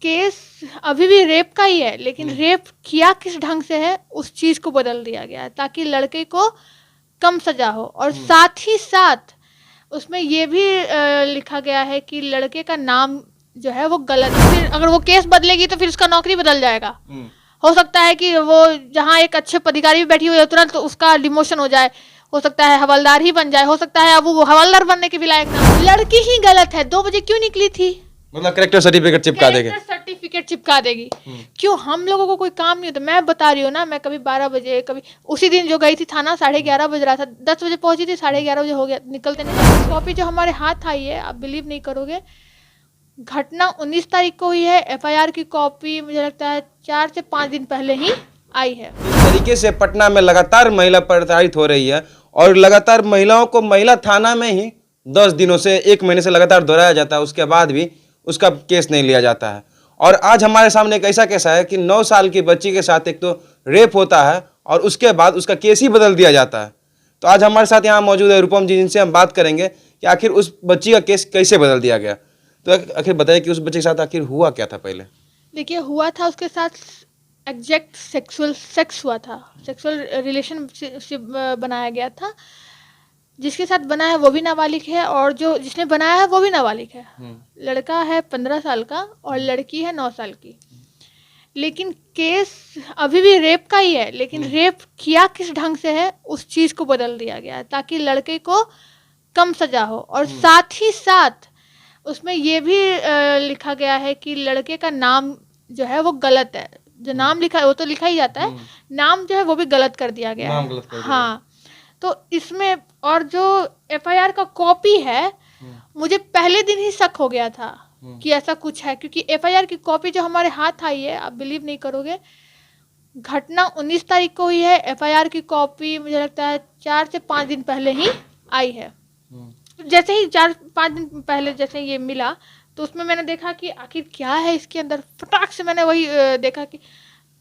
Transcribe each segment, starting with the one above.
Case अभी भी rape का ही है, लेकिन रेप किया किस ढंग से है उस चीज़ को बदल दिया गया है ताकि लड़के को कम सजा हो। और साथ ही साथ उसमें ये भी लिखा गया है कि लड़के का नाम जो है वो गलत है। फिर अगर वो केस बदलेगी तो फिर उसका नौकरी बदल जाएगा। हो सकता है कि वो जहाँ एक अच्छे अधिकारी भी बैठी हुई है तुरंत तो उसका डिमोशन हो जाए, हो सकता है हवलदार ही बन जाए, हो सकता है अब वो हवलदार बनने के भी लायक ना हो। लड़की ही गलत है, 2 बजे क्यों निकली थी? मतलब कैरेक्टर सर्टिफिकेट चिपका देंगे। सर्टिफिकेट चिपका देगी। क्यों? हम लोगों को कोई काम नहीं होता। मैं बता रही हूँ ना, मैं कभी 12 बजे, कभी उसी दिन जो गई थी थाना 11:30 बज रहा था, 10 बजे पहुंची थी, 11:30 बजे हो गया निकलते नहीं। कॉपी जो हमारे हाथ आई है, आप बिलीव नहीं करोगे, घटना 19 तारीख को हुई है। एफआईआर की कॉपी मुझे लगता है 4 से 5 दिन पहले ही आई है। इस तरीके से पटना में लगातार महिला प्रताड़ित हो रही है और लगातार महिलाओं को महिला थाना में ही 10 दिनों से 1 महीने से लगातार दोहराया जाता है, उसके बाद भी उसका केस नहीं लिया जाता है। और आज हमारे सामने एक ऐसा केस है कि 9 साल की बच्ची के साथ एक तो रेप होता है और उसके बाद उसका केस ही बदल दिया जाता है। तो आज हमारे साथ यहाँ मौजूद है रूपम जी, जिनसे हम बात करेंगे कि आखिर उस बच्ची का केस कैसे बदल दिया गया। तो आखिर बताइए कि उस बच्चे के साथ आखिर हुआ क्या था पहले। देखिए, हुआ था उसके साथ एग्जैक्ट सेक्स हुआ था, सेक्सुअल रिलेशनशिप बनाया गया था। जिसके साथ बना है वो भी नाबालिग है और जो जिसने बनाया है वो भी नाबालिग है। लड़का है 15 साल का और लड़की है 9 साल की। लेकिन केस अभी भी रेप का ही है, लेकिन रेप किया किस ढंग से है उस चीज़ को बदल दिया गया है ताकि लड़के को कम सजा हो। और साथ ही साथ उसमें ये भी लिखा गया है कि लड़के का नाम जो है वो गलत है। जो नाम लिखा है वो तो लिखा ही जाता है, नाम जो है वो भी गलत कर दिया गया है। हाँ, तो इसमें और जो एफआईआर का कॉपी है, मुझे पहले दिन ही शक हो गया था कि ऐसा कुछ है, क्योंकि एफआईआर की कॉपी जो हमारे हाथ आई है, आप बिलीव नहीं करोगे, घटना 19 तारीख को हुई है। एफआईआर की कॉपी मुझे लगता है 4 से 5 दिन पहले ही आई है। जैसे ही 4-5 दिन पहले जैसे ये मिला तो उसमें मैंने देखा कि आखिर क्या है इसके अंदर, फटाक से मैंने वही देखा कि,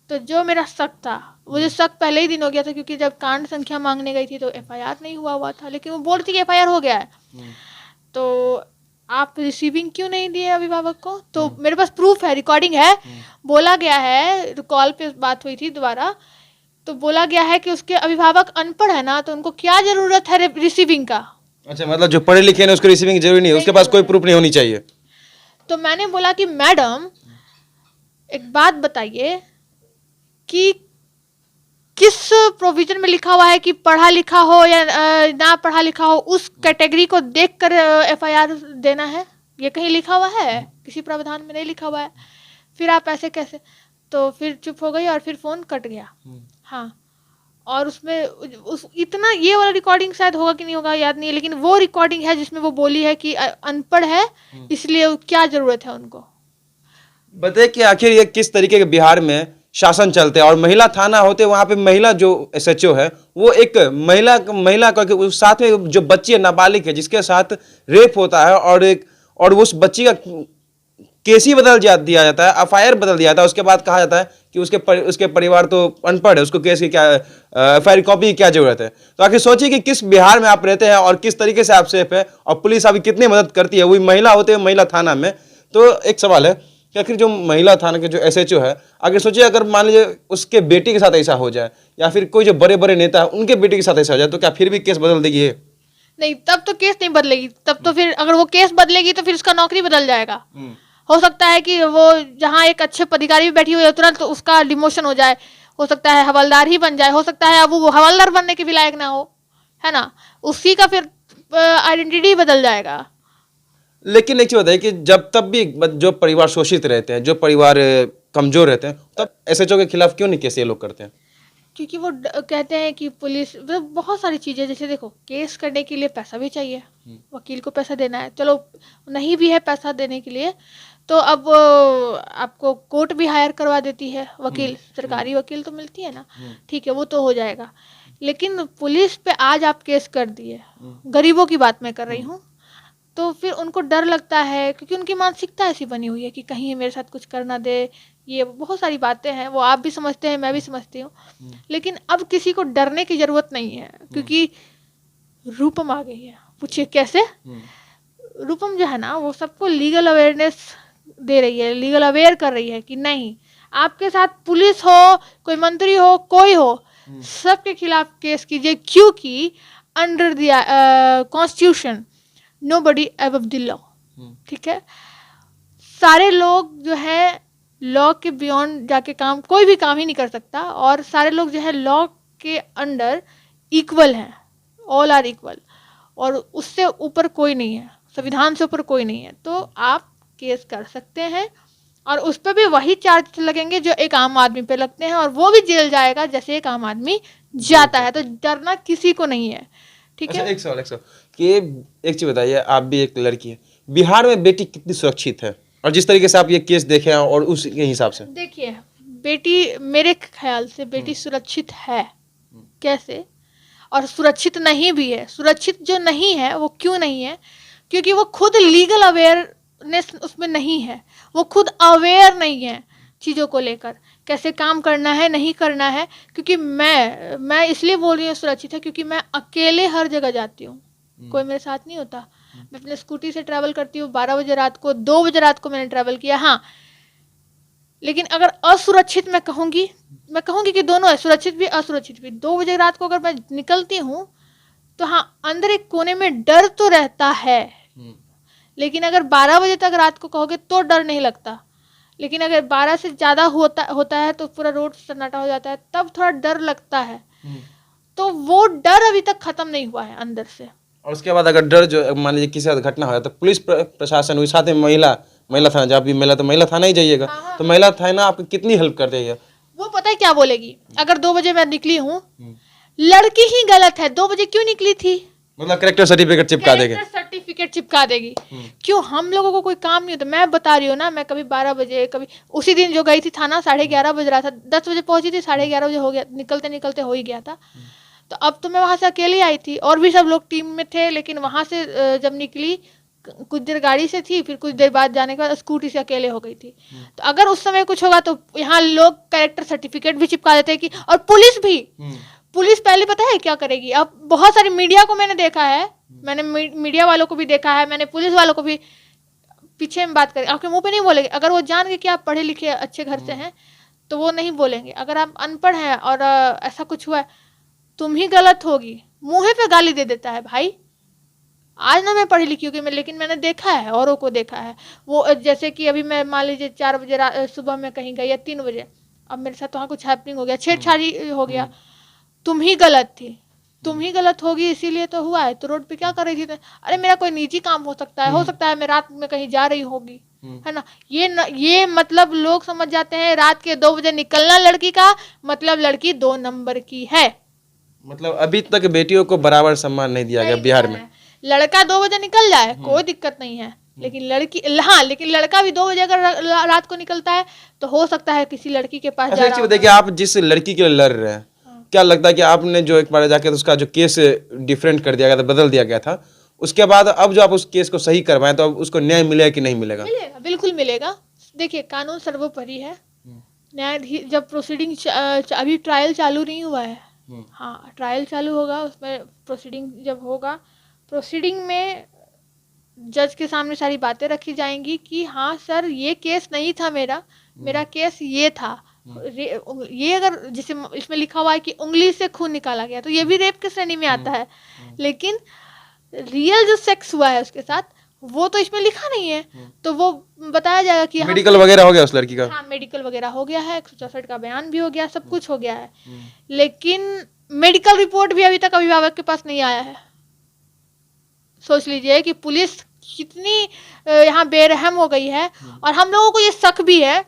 तो जो मेरा शक था, मुझे शक पहले ही दिन हो गया था, क्योंकि जब कांड संख्या मांगने गई थी तो एफआईआर नहीं हुआ था, लेकिन वो बोल रही थी कि एफआईआर हो गया है। तो आप रिसीविंग क्यों नहीं दिए अभिभावक को? तो मेरे पास प्रूफ है, रिकॉर्डिंग है। बोला गया है, कॉल पे बात हुई थी दोबारा, तो बोला गया है कि उसके अभिभावक अनपढ़ है ना, तो उनको क्या जरूरत है रिसीविंग का। अच्छा, मतलब जो पढ़े लिखे हैं उसको रिसीविंग जरूरी नहीं है, उसके पास कोई प्रूफ नहीं होनी चाहिए। तो मैंने बोला कि मैडम एक बात बताइए कि किस प्रोविजन में लिखा हुआ है कि पढ़ा लिखा हो या ना पढ़ा लिखा हो, उस कैटेगरी को देखकर एफआईआर देना है? ये कहीं लिखा हुआ है? किसी प्रावधान में नहीं लिखा हुआ है। फिर आप ऐसे कैसे? तो फिर चुप हो गई और फिर फ़ोन कट गया। हाँ, और उसमें इतना ये वाला रिकॉर्डिंग शायद होगा कि नहीं होगा याद नहीं है, लेकिन वो रिकॉर्डिंग है जिसमें वो बोली है कि अनपढ़ है, इसलिए क्या ज़रूरत है उनको। बताइए कि आखिर ये किस तरीके के बिहार में शासन चलते हैं और महिला थाना होते, वहाँ पे महिला जो एसएचओ है वो एक महिला का साथ में जो बच्ची है नाबालिग है जिसके साथ रेप होता है और उस बच्ची का केस ही बदल दिया जाता है, एफआईआर बदल दिया जाता है। उसके बाद कहा जाता है कि उसके परिवार तो अनपढ़ है, उसको केस की क्या एफआईआर कॉपी की क्या जरूरत है। तो आखिर सोचिए कि किस बिहार में आप रहते हैं और किस तरीके से आप सेफ है और पुलिस आपकी कितनी मदद करती है, वही महिला होते हुए महिला थाना में। तो एक सवाल है कि आखिर जो महिला थाना के जो एसएचओ है, अगर सोचिए अगर मान लीजिए उसके बेटी के साथ ऐसा हो जाए या फिर कोई जो बड़े बड़े नेता है उनके बेटी के साथ ऐसा हो जाए, तो क्या फिर भी केस बदल देगी? नहीं, तब तो केस नहीं बदलेगी। तब तो फिर अगर वो केस बदलेगी तो फिर उसका नौकरी बदल जाएगा। हो सकता है कि वो जहाँ एक अच्छे अधिकारी भी बैठी हुई है तुरंत तो उसका डिमोशन हो जाए, हो सकता है हवलदार ही बन जाए, हो सकता है अब वो हवलदार बनने के भी लायक ना हो, है ना, उसी का फिर आइडेंटिटी बदल जाएगा। लेकिन एक चीज बताइए कि जब तब भी जो परिवार शोषित रहते हैं, जो परिवार कमजोर रहते हैं, तब एसएचओ के खिलाफ क्यों नहीं केस ये लोग करते हैं? क्योंकि वो कहते हैं कि पुलिस, मतलब बहुत सारी चीज़ें, जैसे देखो केस करने के लिए पैसा भी चाहिए, वकील को पैसा देना है, चलो नहीं भी है पैसा देने के लिए तो अब आपको कोर्ट भी हायर करवा देती है वकील, सरकारी वकील तो मिलती है ना, ठीक है वो तो हो जाएगा। लेकिन पुलिस पे आज आप केस कर दिए, गरीबों की बात मैं कर रही हूँ, तो फिर उनको डर लगता है, क्योंकि उनकी मानसिकता ऐसी बनी हुई है कि कहीं मेरे साथ कुछ करना दे, ये बहुत सारी बातें हैं, वो आप भी समझते हैं, मैं भी समझती हूँ। लेकिन अब किसी को डरने की ज़रूरत नहीं है, क्योंकि रूपम आ गई है। पूछिए कैसे? रूपम जो है ना वो सबको लीगल अवेयरनेस दे रही है, लीगल अवेयर कर रही है कि नहीं, आपके साथ पुलिस हो, कोई मंत्री हो, कोई हो, सबके खिलाफ केस कीजिए, क्योंकि under the constitution nobody above the law. ठीक है, सारे लोग जो है लॉ के बियॉन्ड जाके काम, कोई भी काम ही नहीं कर सकता, और सारे लोग जो है लॉ के अंडर इक्वल हैं, ऑल आर इक्वल, और उससे ऊपर कोई नहीं है, संविधान से ऊपर कोई नहीं है। तो आप केस कर सकते हैं, और उस पर भी वही चार्ज लगेंगे जो एक आम आदमी पे लगते हैं, और वो भी जेल जाएगा जैसे एक आम आदमी जाता है। तो डरना किसी को नहीं है। ठीक अच्छा, है, एक सवाल कि एक चीज बताइए, आप भी एक लड़की है, बिहार में बेटी कितनी सुरक्षित है, और जिस तरीके से आप ये केस देखे हैं और उसके हिसाब से? देखिए, बेटी, मेरे ख्याल से बेटी सुरक्षित है। कैसे? और सुरक्षित नहीं भी है। सुरक्षित जो नहीं है वो क्यों नहीं है? क्योंकि वो खुद लीगल अवेयरनेस उसमें नहीं है, वो खुद अवेयर नहीं है चीज़ों को लेकर, कैसे काम करना है, नहीं करना है। क्योंकि मैं इसलिए बोल रही हूँ सुरक्षित है, क्योंकि मैं अकेले हर जगह जाती हूँ, कोई मेरे साथ नहीं होता। मैं अपने स्कूटी से ट्रैवल करती हूँ, 12 बजे रात को, 2 बजे रात को मैंने ट्रैवल किया। हाँ, लेकिन अगर असुरक्षित मैं कहूँगी कि दोनों है, सुरक्षित भी असुरक्षित भी। 2 बजे रात को अगर मैं निकलती हूँ तो हाँ, अंदर एक कोने में डर तो रहता है, लेकिन अगर 12 बजे तक रात को कहोगे तो डर नहीं लगता। लेकिन अगर 12 से ज़्यादा होता है तो पूरा रोड सन्नाटा हो जाता है, तब थोड़ा डर लगता है। तो वो डर अभी तक ख़त्म नहीं हुआ है अंदर से। और उसके बाद अगर डर जो मान लीजिए किसी साथ घटना हो तो पुलिस प्रशासन, उस साथ में महिला थाना, जब भी महिला तो महिला थाना ही जाइएगा। तो महिला थाना आपकी कितनी हेल्प कर देगी? वो पता है क्या बोलेगी? अगर 2 बजे मैं निकली हूँ, लड़की ही गलत है, 2 बजे क्यों निकली थी, मतलब कैरेक्टर सर्टिफिकेट चिपका देगी। सर्टिफिकेट चिपका देगी। क्यों? हम लोगों को कोई काम नहीं होता। मैं बता रही हूँ ना, मैं कभी 12 बजे, कभी उसी दिन जो गई थी थाना 11:30 बज रहा था, 10 बजे पहुंची थी, 11:30 बजे हो गया, निकलते निकलते हो ही गया था। तो अब तो मैं वहाँ से अकेली आई थी, और भी सब लोग टीम में थे, लेकिन वहाँ से जब निकली, कुछ देर गाड़ी से थी, फिर कुछ देर बाद जाने के बाद स्कूटी से अकेले हो गई थी। तो अगर उस समय कुछ होगा तो यहाँ लोग कैरेक्टर सर्टिफिकेट भी चिपका देते हैं कि, और पुलिस भी, पुलिस पहले पता है क्या करेगी? अब बहुत सारी मीडिया को मैंने देखा है, मैंने मीडिया वालों को भी देखा है, मैंने पुलिस वालों को भी, पीछे में बात करें, आपके मुंह पे नहीं बोलेंगे। अगर वो जान के कि आप पढ़े लिखे अच्छे घर से हैं तो वो नहीं बोलेंगे। अगर आप अनपढ़ हैं और ऐसा कुछ हुआ है, तुम ही गलत होगी, मुँह पे गाली दे देता है भाई। आज ना मैं पढ़ी लिखी हूँ, लेकिन मैंने देखा है, औरों को देखा है। वो जैसे कि अभी मैं मान लीजिए 4 बजे सुबह में कहीं गई, या 3 बजे, अब मेरे साथ वहाँ कुछ हैपनिंग हो गया, छेड़छाड़ी हो गया, तुम ही गलत थी, तुम ही गलत होगी, इसीलिए तो हुआ है। तो रोड पे क्या कर रही थी? अरे मेरा कोई निजी काम हो सकता है मैं रात में कहीं जा रही होगी, है ना। ये मतलब लोग समझ जाते हैं रात के 2 बजे निकलना लड़की का मतलब लड़की 2 नंबर की है। मतलब अभी तक बेटियों को बराबर सम्मान नहीं दिया गया बिहार में। लड़का 2 बजे निकल जाए कोई दिक्कत नहीं है, लेकिन लड़की, हाँ, लेकिन लड़का भी 2 बजे अगर रात को निकलता है तो हो सकता है किसी लड़की के पास जा रहा हो। देखिए, आप जिस लड़की के लिए लड़ रहे हैं, क्या लगता है कि आपने जो एक बार जाके उसका जो केस डिफरेंट कर दिया गया था, बदल दिया गया था, उसके बाद अब जो आप उस केस को सही करवाएं तो अब उसको न्याय मिलेगा कि नहीं मिलेगा? मिलेगा, बिल्कुल मिलेगा। देखिए, कानून सर्वोपरि है। न्यायाधीश जब प्रोसीडिंग, अभी ट्रायल चालू नहीं हुआ है, हाँ, ट्रायल चालू होगा, उसमें प्रोसीडिंग जब होगा, प्रोसीडिंग में जज के सामने सारी बातें रखी जाएंगी कि हाँ सर, ये केस नहीं था मेरा केस ये था। ये अगर जैसे इसमें लिखा हुआ है कि उंगली से खून निकाला गया, तो ये भी रेप की श्रेणी में आता है। लेकिन रियल जो सेक्स हुआ है उसके साथ, वो तो इसमें लिखा नहीं है। तो वो बताया जाएगा कि मेडिकल वगैरह हो गया उस लड़की का। हाँ, मेडिकल वगैरह हो गया है, 164 का बयान भी हो गया, सब कुछ हो गया है। लेकिन मेडिकल रिपोर्ट भी अभी तक अभिभावक के पास नहीं आया है। सोच लीजिए कि पुलिस कितनी यहाँ बेरहम हो गई है। और हम लोगों को ये शक भी है,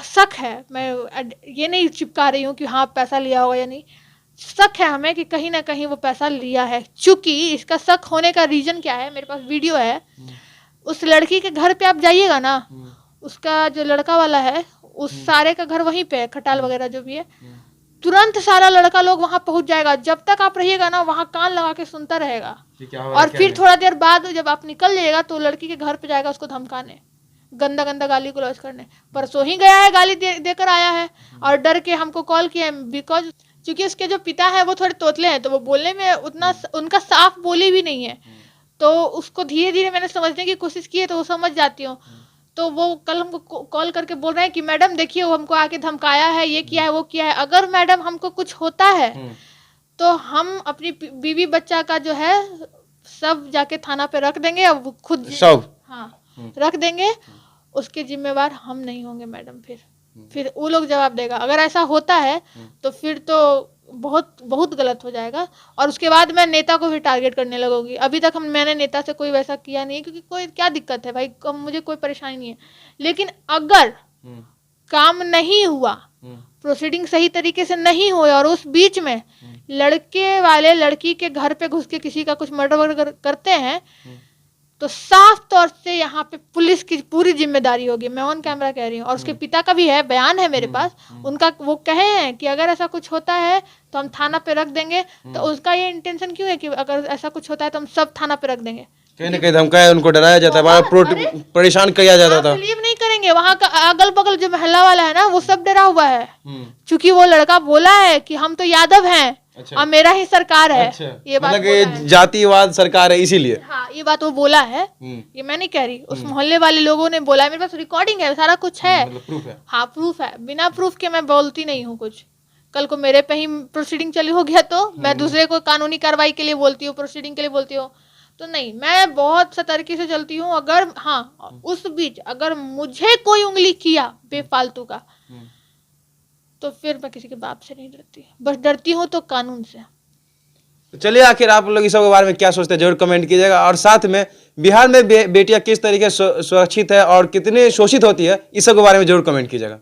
शक है, मैं ये नहीं चिपका रही हूँ कि हाँ पैसा लिया होगा या नहीं, शक है हमें कि कहीं ना कहीं वो पैसा लिया है। चूंकि इसका शक होने का रीजन क्या है, मेरे पास वीडियो है। उस लड़की के घर पे आप जाइएगा ना, उसका जो लड़का वाला है, उस सारे का घर वहीं पे है, खटाल वगैरह जो भी है, तुरंत सारा लड़का लोग वहां पहुंच जाएगा। जब तक आप रहिएगा ना, वहां कान लगा के सुनता रहेगा। और फिर थोड़ा देर बाद जब आप निकल जाइएगा तो लड़की के घर पे जाएगा उसको धमकाने, गंदा गंदा गाली गुलौज करने। परसों ही गया है, गाली देकर आया है, और डर के हमको कॉल किया है। बिकॉज चूंकि उसके जो पिता है वो थोड़े तोतले हैं, तो वो बोलने में उतना उनका साफ बोली भी नहीं है, तो उसको धीरे धीरे मैंने समझने की कोशिश की है, तो वो समझ जाती हूँ। तो वो कल हमको कॉल करके बोल रहे हैं कि मैडम देखिए वो हमको आके धमकाया है, ये किया है, वो किया है। अगर मैडम हमको कुछ होता है तो हम अपनी बीवी बच्चा का जो है सब जाके थाना पे रख देंगे, और वो खुद सब हाँ रख देंगे, उसके जिम्मेवार हम नहीं होंगे मैडम। फिर वो लोग जवाब देगा। अगर ऐसा होता है तो फिर तो बहुत बहुत गलत हो जाएगा, और उसके बाद मैं नेता को भी टारगेट करने लगूंगी। अभी तक मैंने नेता से कोई वैसा किया नहीं है, क्योंकि कोई क्या दिक्कत है भाई, मुझे कोई परेशानी नहीं है। लेकिन अगर काम नहीं हुआ, प्रोसीडिंग सही तरीके से नहीं हुए, और उस बीच में लड़के वाले लड़की के घर पे घुस के किसी का कुछ मर्डर करते हैं, तो साफ तौर से यहाँ पे पुलिस की पूरी जिम्मेदारी होगी। मैं ऑन कैमरा कह रही हूँ, और उसके पिता का भी है, बयान है मेरे पास उनका। वो कहे हैं कि अगर ऐसा कुछ होता है तो हम थाना पे रख देंगे। तो उसका ये इंटेंशन क्यों है कि अगर ऐसा कुछ होता है तो हम सब थाना पे रख देंगे। कहीं ना कहीं धमकाया, उनको डराया जाता है, परेशान किया जाता था। बिलीव नहीं करेंगे, वहाँ का अगल बगल जो मोहल्ला वाला है ना, वो सब डरा हुआ है, क्योंकि वो लड़का बोला है कि हम तो यादव हैं, अच्छा। और मेरा ही सरकार है। ये बात मतलब जातिवाद सरकार है इसीलिए। हाँ, ये बात वो बोला है, ये मैं नहीं कह रही, उस मोहल्ले वाले लोगों ने बोला है। मेरे पास रिकॉर्डिंग है, सारा कुछ है, मतलब प्रूफ है। हाँ प्रूफ है, बिना प्रूफ के मैं बोलती नहीं हूँ कुछ। कल को मेरे पे ही प्रोसीडिंग चली हो गया तो मैं दूसरे को कानूनी कार्रवाई के लिए बोलती हूँ, प्रोसीडिंग के लिए बोलती हूँ, तो नहीं, मैं बहुत सतर्की से चलती हूँ। अगर हाँ उस बीच अगर मुझे कोई उंगली किया बेफालतू का, तो फिर मैं किसी के बाप से नहीं डरती, बस डरती हूँ तो कानून से। तो चलिए, आखिर आप लोग इस सब के बारे में क्या सोचते हैं, जरूर कमेंट कीजिएगा। और साथ में बिहार में बेटियां किस तरीके से सुरक्षित है और कितनी शोषित होती है, इस सब के बारे में जरूर कमेंट कीजिएगा।